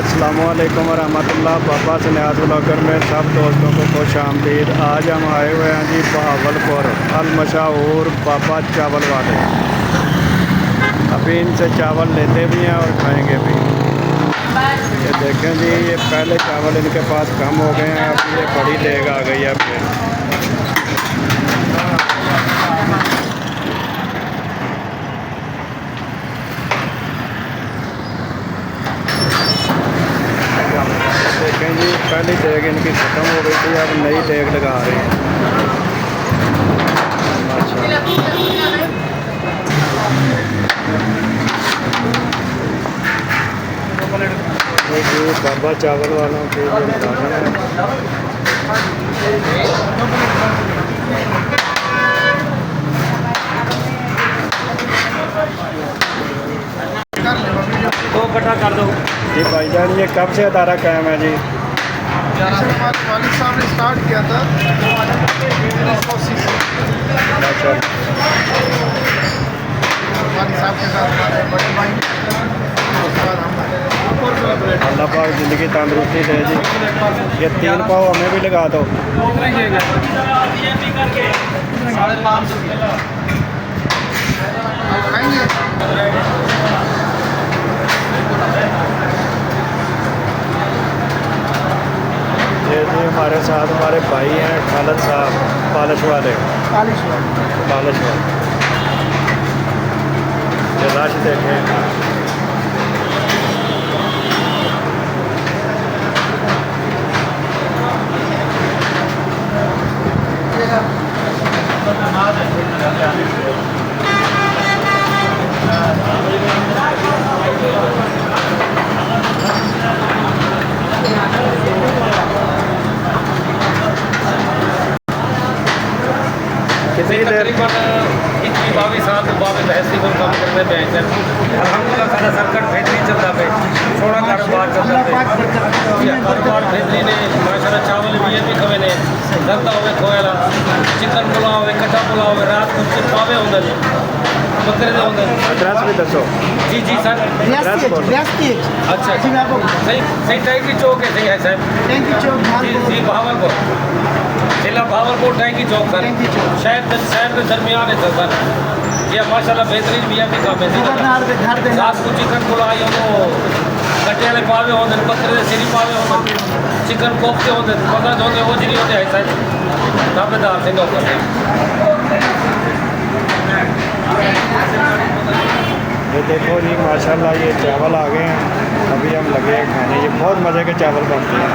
अस्सलामुअलैकुम वरहमतुल्लाह। पापा स्न्यास ब्लॉगर में सब दोस्तों को खुश आमदीद। आज हम आए हुए हैं जी बहावलपुर अल मशहूर पापा चावल वाले। अभी इनसे चावल लेते भी हैं और खाएंगे भी। ये देखें जी, ये पहले चावल इनके पास कम हो गए हैं, अब ये बड़ी लेग आ गई है फिर। देखें जी, पहली देग इनकी ख़त्म हो गई थी, अब नई देग लगा रहे हैं। जी बाबा चावल वालों के दो इकट्ठा कर दो जी भाईजान। ये कब से अदारा कायम है जी? हमारे वालिद साहब ने स्टार्ट किया था 1980 से। अच्छा, वालिद साहब के साथ हमारे बड़े भाई, उसके बाद हम। अल्लाह पाक ज़िंदगी तंदरुस्ती दे जी। ये 3 पाव हमें भी लगा दो। 550 खाएंगे। ये जी हमारे साथ हमारे भाई हैं खालिद साहब, पालिश वाले। पालिश वाले ये रश देखें। कितनी देर? तकरीबन 21-22 साल तो बाबे तहसील को काम करने पे हैं। अलहमदुलिल्लाह सारा सर्कट बेहतरीन चलता पे, थोड़ा कारोबार चलता पे। कारोबार बेहतरीन है माशाल्लाह। चावल भी ये भी खवे ने दलता हुए खोएला, चिकन पुलाव हुए, कट्टा पुलाव हुए, रात को कुछ पावे होंगे बकरे दे होंगे। एड्रेस भी दसो जी सर। अच्छा सही टैंकी चौक है, सही है सर। जी भावलपुर जिला भावलपुर टैंकी चौक सर। शहर के दरमियान है सर। ये माशाल्लाह बेहतरीन भी है काम है। रात को चिकन पुलाव हो, कट्टे वाले पावे होंगे, बकरे दे सिरी पावे होंगे, चिकन कोफ्ते होंगे, पता होंगे वो जिनी होते हैं सर। दावेदार से ये देखो जी माशाल्लाह, ये चावल आ गए हैं। अभी हम लगे हैं खाने। ये बहुत मज़े के चावल बनते हैं।